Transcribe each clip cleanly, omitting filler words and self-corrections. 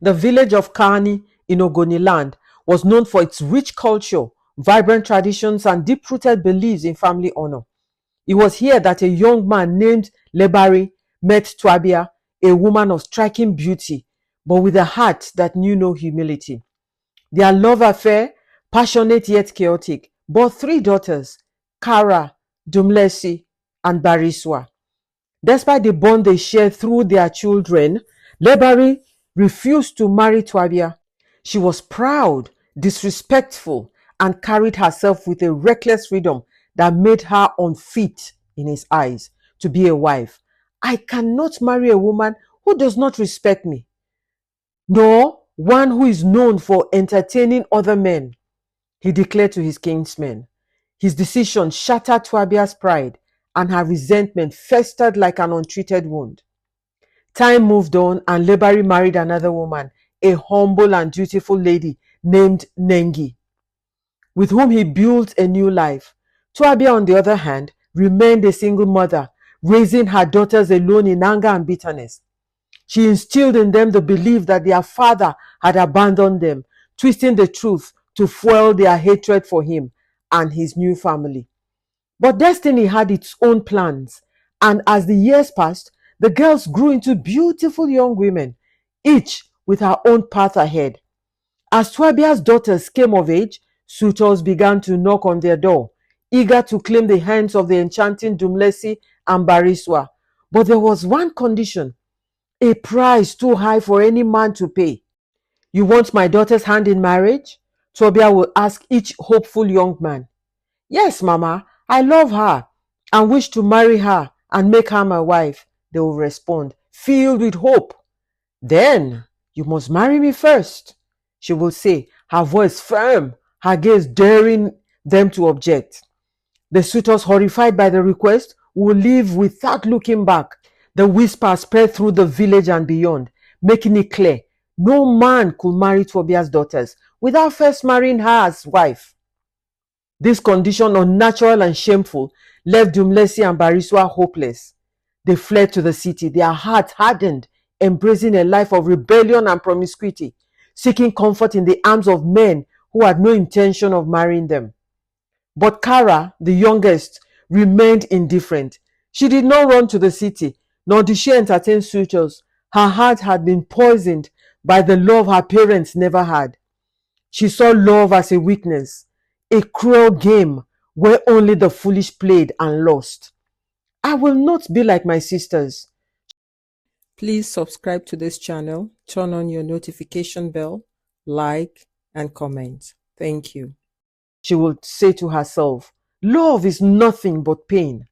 The village of Kani in Ogoniland was known for its rich culture, vibrant traditions, and deep-rooted beliefs in family honor. It was here that a young man named Lebari met Tuabia, a woman of striking beauty, but with a heart that knew no humility. Their love affair, passionate yet chaotic, bore 3 daughters, Kara, Dumlesi, and Barisua. Despite the bond they shared through their children, Lebari refused to marry Tuabia. She was proud, disrespectful, and carried herself with a reckless freedom that made her unfit in his eyes to be a wife. I cannot marry a woman who does not respect me, nor one who is known for entertaining other men, he declared to his kinsmen. His decision shattered Tuabia's pride, and her resentment festered like an untreated wound. Time moved on, and Lebari married another woman, a humble and dutiful lady named Nengi, with whom he built a new life. Tuabia, on the other hand, remained a single mother, raising her daughters alone in anger and bitterness. She instilled in them the belief that their father had abandoned them, twisting the truth to fuel their hatred for him and his new family. But destiny had its own plans, and as the years passed, the girls grew into beautiful young women, each with her own path ahead. As Tuabia's daughters came of age, suitors began to knock on their door, eager to claim the hands of the enchanting Dumlesi and Barisua. But there was one condition, a price too high for any man to pay. You want my daughter's hand in marriage? Tuabia will ask each hopeful young man. Yes, Mama, I love her and wish to marry her and make her my wife, they will respond, filled with hope. Then you must marry me first, she will say, her voice firm, her gaze daring them to object. The suitors, horrified by the request, will leave without looking back. The whisper spread through the village and beyond, making it clear no man could marry Tuabia's daughters without first marrying her as wife. This condition, unnatural and shameful, left Dumlesi and Barisua hopeless. They fled to the city, their hearts hardened, embracing a life of rebellion and promiscuity, seeking comfort in the arms of men who had no intention of marrying them. But Kara, the youngest, remained indifferent. She did not run to the city, nor did she entertain suitors. Her heart had been poisoned by the love her parents never had. She saw love as a weakness, a cruel game where only the foolish played and lost. I will not be like my sisters. Please subscribe to this channel, turn on your notification bell, like, and comment. Thank you. She would say to herself, love is nothing but pain.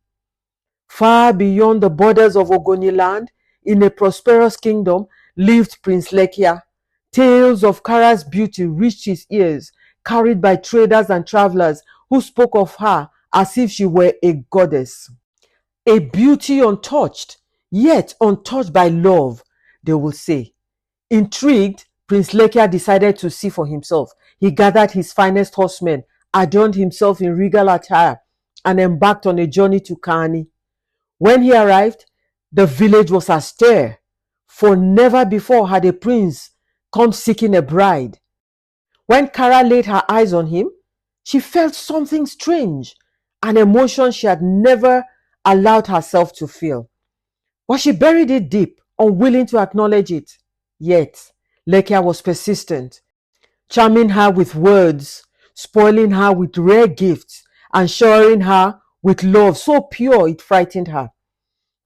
Far beyond the borders of Ogoniland, in a prosperous kingdom, lived Prince Lekia. Tales of Kara's beauty reached his ears, carried by traders and travelers who spoke of her as if she were a goddess. A beauty untouched, yet untouched by love, they will say. Intrigued, Prince Lekia decided to see for himself. He gathered his finest horsemen, adorned himself in regal attire, and embarked on a journey to Kani. When he arrived, the village was astir, for never before had a prince come seeking a bride. When Kara laid her eyes on him, she felt something strange, an emotion she had never allowed herself to feel. But she buried it deep, unwilling to acknowledge it. Yet, Lekia was persistent, charming her with words, spoiling her with rare gifts, and showering her with love so pure it frightened her.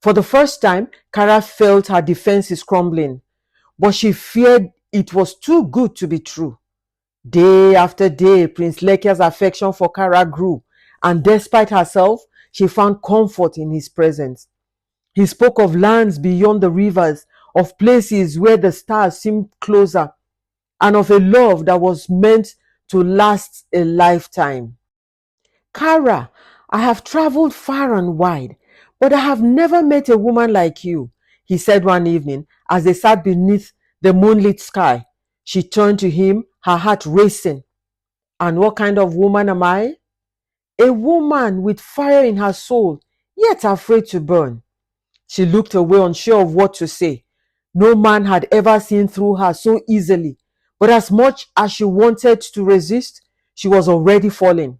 For the first time, Kara felt her defenses crumbling, but she feared it was too good to be true. Day after day, Prince Lekia's affection for Kara grew, and despite herself, she found comfort in his presence. He spoke of lands beyond the rivers, of places where the stars seemed closer, and of a love that was meant to last a lifetime. Kara, I have traveled far and wide, but I have never met a woman like you, he said one evening as they sat beneath the moonlit sky. She turned to him, her heart racing. And what kind of woman am I? A woman with fire in her soul, yet afraid to burn. She looked away, unsure of what to say. No man had ever seen through her so easily, but as much as she wanted to resist, she was already falling.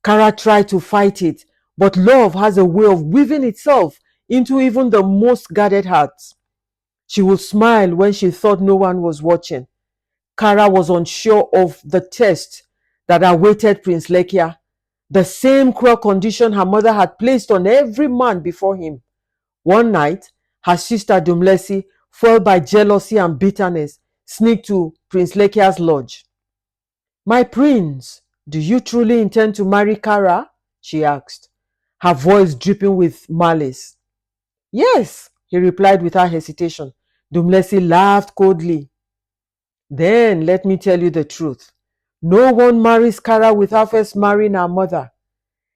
Kara tried to fight it, but love has a way of weaving itself into even the most guarded hearts. She would smile when she thought no one was watching. Kara was unsure of the test that awaited Prince Lekia, the same cruel condition her mother had placed on every man before him. One night, her sister Dumlesi, fueled by jealousy and bitterness, sneaked to Prince Lekia's lodge. "My prince, do you truly intend to marry Kara?" she asked, her voice dripping with malice. "Yes," he replied without hesitation. Dumlesi laughed coldly. "Then let me tell you the truth. No one marries Kara without first marrying her mother.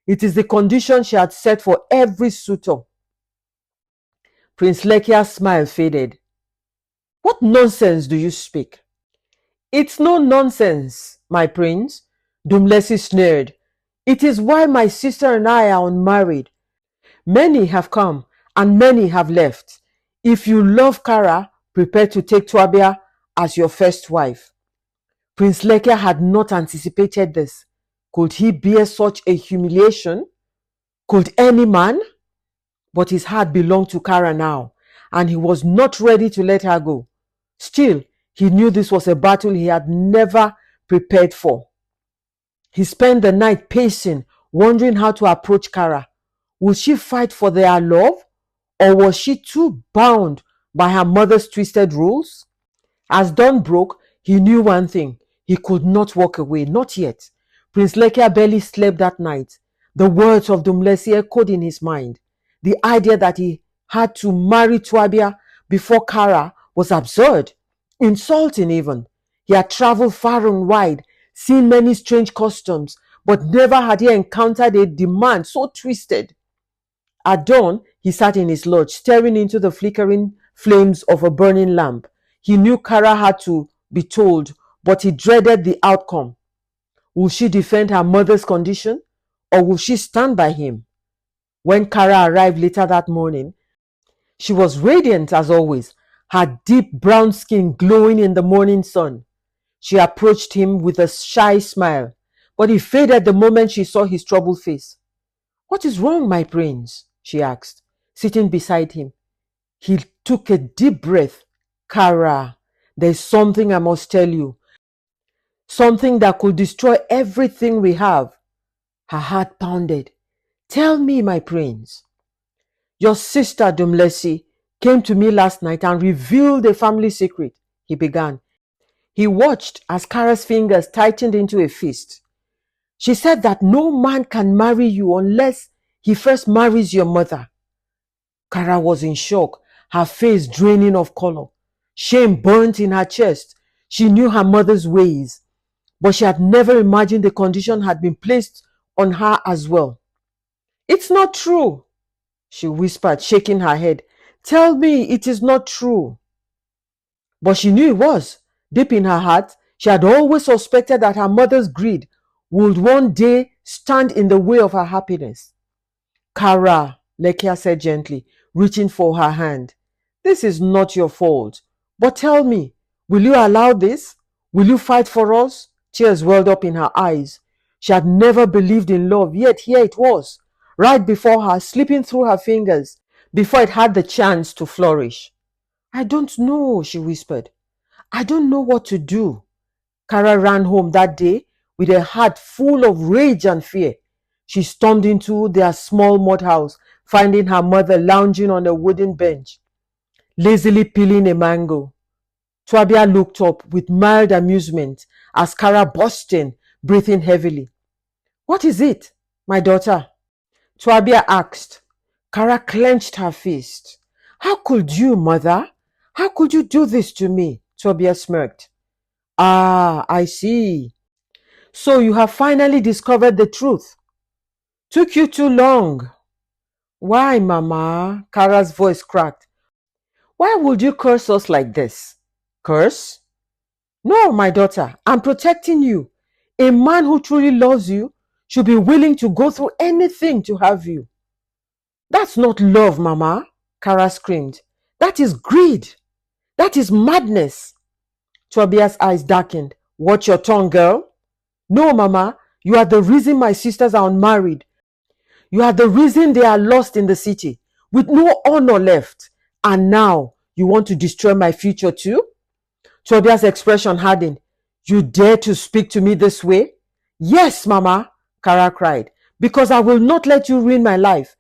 It is the condition she had set for every suitor." Prince Lekia's smile faded. "What nonsense do you speak?" "It's no nonsense, my prince," Dumlesi sneered. "It is why my sister and I are unmarried. Many have come and many have left. If you love Kara, prepare to take Tuabia as your first wife." Prince Lekia had not anticipated this. Could he bear such a humiliation? Could any man? But his heart belonged to Kara now, and he was not ready to let her go. Still, he knew this was a battle he had never prepared for. He spent the night pacing, wondering how to approach Kara. Would she fight for their love, or was she too bound by her mother's twisted rules? As dawn broke, he knew one thing. He could not walk away, not yet. Prince Lekia barely slept that night. The words of Dumlesi echoed in his mind. The idea that he had to marry Tuabia before Kara was absurd, insulting even. He had traveled far and wide, seen many strange customs, but never had he encountered a demand so twisted. At dawn, he sat in his lodge, staring into the flickering flames of a burning lamp. He knew Kara had to be told, but he dreaded the outcome. Will she defend her mother's condition, or will she stand by him? When Kara arrived later that morning, she was radiant as always, her deep brown skin glowing in the morning sun. She approached him with a shy smile, but it faded the moment she saw his troubled face. "What is wrong, my prince?" she asked, sitting beside him. He took a deep breath. "Kara, there's something I must tell you. Something that could destroy everything we have." Her heart pounded. "Tell me, my prince." "Your sister Dumlesi came to me last night and revealed a family secret," he began. He watched as Kara's fingers tightened into a fist. "She said that no man can marry you unless he first marries your mother." Kara was in shock, her face draining of color. Shame burnt in her chest. She knew her mother's ways, but she had never imagined the condition had been placed on her as well. "It's not true," she whispered, shaking her head. "Tell me it is not true." But she knew it was. Deep in her heart, she had always suspected that her mother's greed would one day stand in the way of her happiness. "Kara," Lekia said gently, reaching for her hand, "this is not your fault. But tell me, will you allow this? Will you fight for us?" Tears welled up in her eyes. She had never believed in love, yet here it was, right before her, slipping through her fingers before it had the chance to flourish. "I don't know," she whispered. "I don't know what to do." Kara ran home that day with a heart full of rage and fear. She stormed into their small mud house, finding her mother lounging on a wooden bench, lazily peeling a mango. Tuabia looked up with mild amusement as Kara burst in, breathing heavily. "What is it, my daughter?" Tuabia asked. Kara clenched her fist. "How could you, mother? How could you do this to me?" Tuabia smirked. "Ah, I see. So you have finally discovered the truth. Took you too long." "Why, Mama?" Kara's voice cracked. "Why would you curse us like this?" "Curse? No, my daughter, I'm protecting you. A man who truly loves you should be willing to go through anything to have you." "That's not love, Mama," Kara screamed. "That is greed." That is madness. Tuabia's eyes darkened. Watch your tongue, girl. No, Mama, you are the reason my sisters are unmarried. You are the reason they are lost in the city, with no honor left. And now you want to destroy my future too? Tuabia's expression hardened. You dare to speak to me this way? Yes, Mama, Kara cried, because I will not let you ruin my life.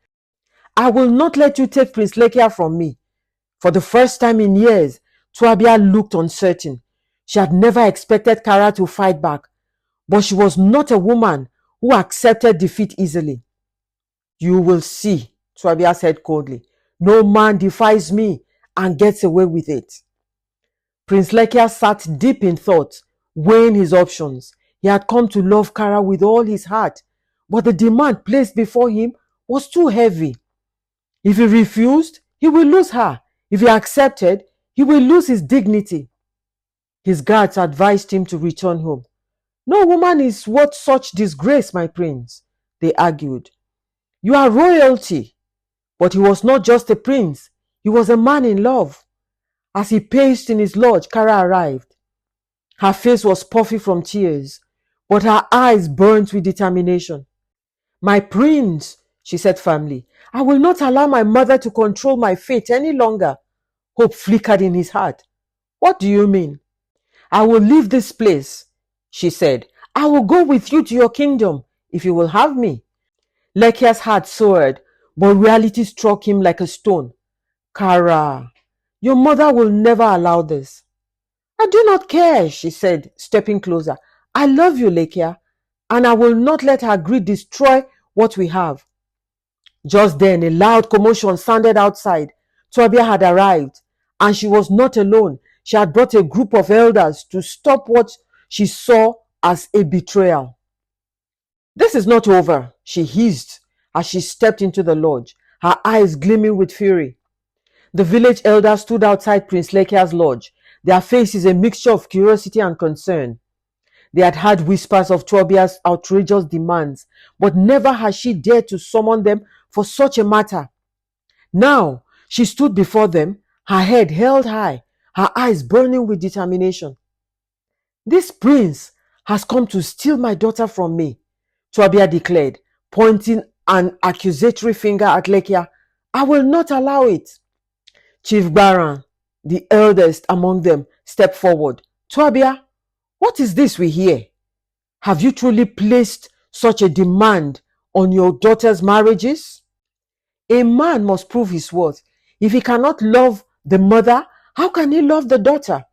I will not let you take Prince Lekia from me. For the first time in years, Tuabia looked uncertain. She had never expected Kara to fight back, but she was not a woman who accepted defeat easily. You will see, Tuabia said coldly. No man defies me and gets away with it. Prince Lekia sat deep in thought, weighing his options. He had come to love Kara with all his heart, but the demand placed before him was too heavy. If he refused, he will lose her. If he accepted, he will lose his dignity. His guards advised him to return home. No woman is worth such disgrace, my prince, they argued. You are royalty. But he was not just a prince, he was a man in love. As he paced in his lodge, Kara arrived. Her face was puffy from tears, but her eyes burnt with determination. My prince, she said firmly, I will not allow my mother to control my fate any longer. Hope flickered in his heart. What do you mean? I will leave this place, she said. I will go with you to your kingdom if you will have me. Lekia's heart soared, but reality struck him like a stone. Kara, your mother will never allow this. I do not care, she said, stepping closer. I love you, Lekia, and I will not let her greed destroy what we have. Just then, a loud commotion sounded outside. Tuabia had arrived, and she was not alone. She had brought a group of elders to stop what she saw as a betrayal. This is not over, she hissed as she stepped into the lodge, her eyes gleaming with fury. The village elders stood outside Prince Lekia's lodge, their faces a mixture of curiosity and concern. They had heard whispers of Tuabia's outrageous demands, but never had she dared to summon them for such a matter. Now she stood before them, her head held high, her eyes burning with determination. This prince has come to steal my daughter from me, Tuabia declared, pointing an accusatory finger at Lekia. I will not allow it. Chief Baran, the eldest among them, stepped forward. Tuabia, what is this we hear? Have you truly placed such a demand on your daughter's marriages? A man must prove his worth. If he cannot love the mother, how can he love the daughter?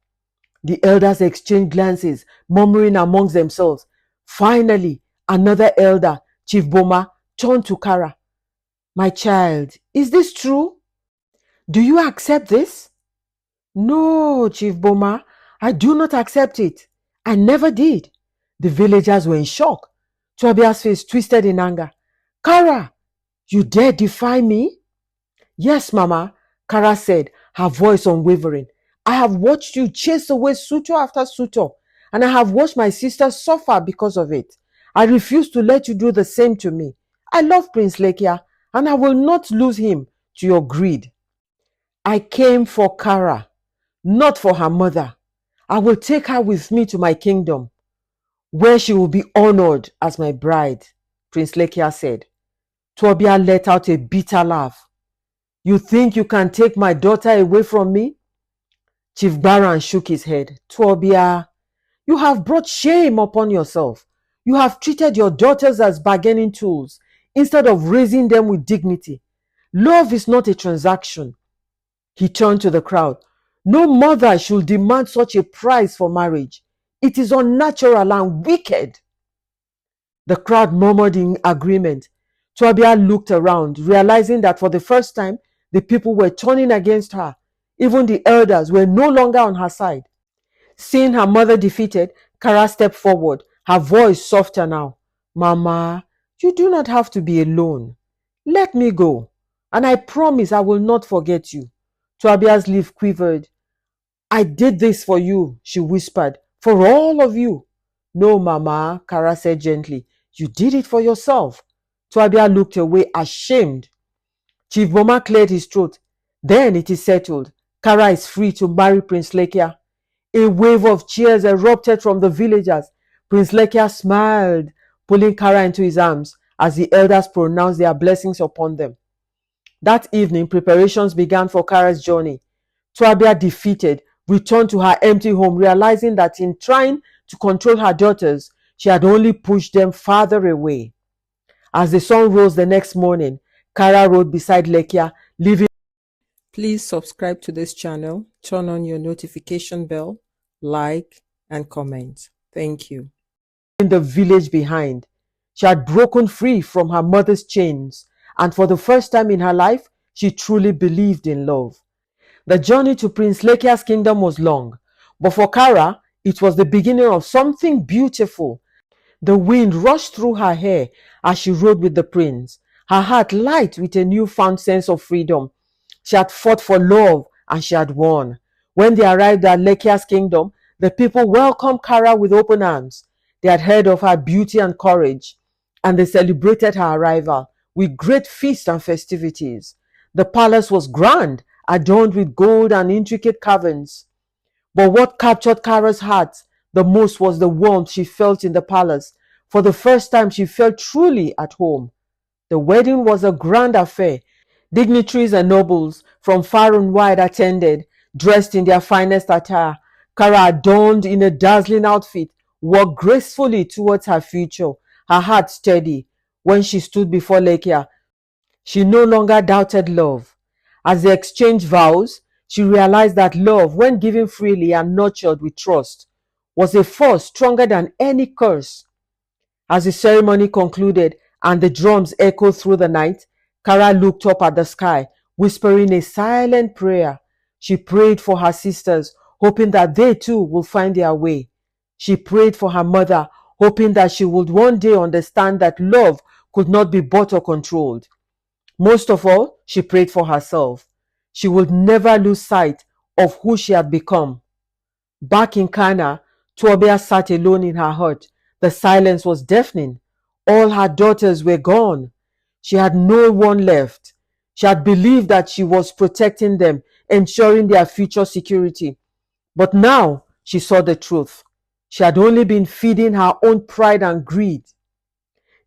The elders exchanged glances, murmuring amongst themselves. Finally, another elder, Chief Boma, turned to Kara. My child, is this true? Do you accept this? No, Chief Boma, I do not accept it. I never did. The villagers were in shock. Tuabia's face twisted in anger. Kara, you dare defy me? Yes, Mama, Kara said, her voice unwavering. I have watched you chase away suitor after suitor, and I have watched my sister suffer because of it. I refuse to let you do the same to me. I love Prince Lekia, and I will not lose him to your greed. I came for Kara, not for her mother. I will take her with me to my kingdom, where she will be honored as my bride, Prince Lekia said. Tuabia let out a bitter laugh. You think you can take my daughter away from me? Chief Baran shook his head. Tuabia, you have brought shame upon yourself. You have treated your daughters as bargaining tools instead of raising them with dignity. Love is not a transaction. He turned to the crowd. No mother should demand such a price for marriage. It is unnatural and wicked. The crowd murmured in agreement. Tuabia looked around, realizing that for the first time, the people were turning against her. Even the elders were no longer on her side. Seeing her mother defeated, Kara stepped forward, her voice softer now. Mama, you do not have to be alone. Let me go, and I promise I will not forget you. Tuabia's lip quivered. I did this for you, she whispered, for all of you. No, Mama, Kara said gently. You did it for yourself. Tuabia looked away, ashamed. Chief Boma cleared his throat. Then it is settled. Kara is free to marry Prince Lekia. A wave of cheers erupted from the villagers. Prince Lekia smiled, pulling Kara into his arms as the elders pronounced their blessings upon them. That evening, preparations began for Kara's journey. Tuabia, defeated, returned to her empty home, realizing that in trying to control her daughters, she had only pushed them farther away. As the sun rose the next morning, Kara rode beside Lekia, leaving. Please subscribe to this channel, turn on your notification bell, like and comment. Thank you. In the village behind, she had broken free from her mother's chains, and for the first time in her life, she truly believed in love. The journey to Prince Lekia's kingdom was long, but for Kara, it was the beginning of something beautiful. The wind rushed through her hair as she rode with the prince, her heart light with a newfound sense of freedom. She had fought for love and she had won. When they arrived at Lekia's kingdom, the people welcomed Kara with open arms. They had heard of her beauty and courage, and they celebrated her arrival with great feasts and festivities. The palace was grand, adorned with gold and intricate carvings. But what captured Kara's heart the most was the warmth she felt in the palace. For the first time, she felt truly at home. The wedding was a grand affair. Dignitaries and nobles from far and wide attended, dressed in their finest attire. Kara, adorned in a dazzling outfit, walked gracefully towards her future, her heart steady. When she stood before Lekia, she no longer doubted love. As they exchanged vows, she realized that love, when given freely and nurtured with trust, was a force stronger than any curse. As the ceremony concluded and the drums echoed through the night, Kara looked up at the sky, whispering a silent prayer. She prayed for her sisters, hoping that they too will find their way. She prayed for her mother, hoping that she would one day understand that love could not be bought or controlled. Most of all, she prayed for herself. She would never lose sight of who she had become. Back in Kana, Tuabia sat alone in her hut. The silence was deafening. All her daughters were gone. She had no one left. She had believed that she was protecting them, ensuring their future security. But now she saw the truth. She had only been feeding her own pride and greed.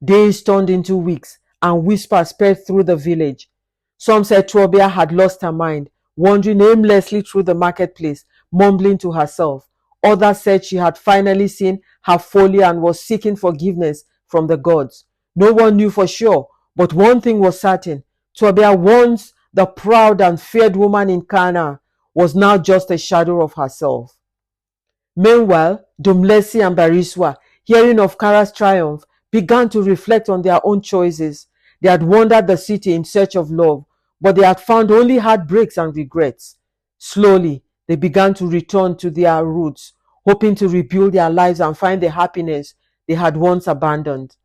Days turned into weeks, and whispers spread through the village. Some said Tuabia had lost her mind, wandering aimlessly through the marketplace, mumbling to herself. Others said she had finally seen her folly and was seeking forgiveness from the gods. No one knew for sure, but one thing was certain. Tuabia, once the proud and feared woman in Kana, was now just a shadow of herself. Meanwhile, Dumlesi and Barisua, hearing of Kara's triumph, began to reflect on their own choices. They had wandered the city in search of love, but they had found only heartbreaks and regrets. Slowly, they began to return to their roots, hoping to rebuild their lives and find the happiness they had once abandoned.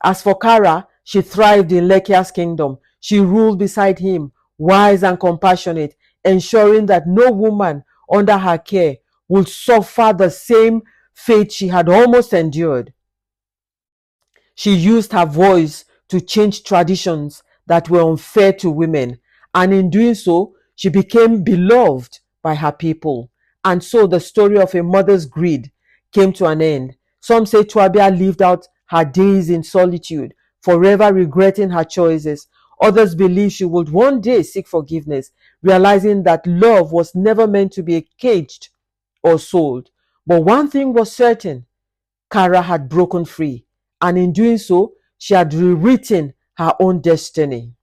As for Kara, she thrived in Lekia's kingdom. She ruled beside him, wise and compassionate, ensuring that no woman under her care would suffer the same fate she had almost endured. She used her voice to change traditions that were unfair to women, and in doing so, she became beloved by her people. And so the story of a mother's greed came to an end. Some say Tuabia lived out her days in solitude, forever regretting her choices. Others believe she would one day seek forgiveness, realizing that love was never meant to be caged or sold. But one thing was certain: Kara had broken free, and in doing so, she had rewritten her own destiny.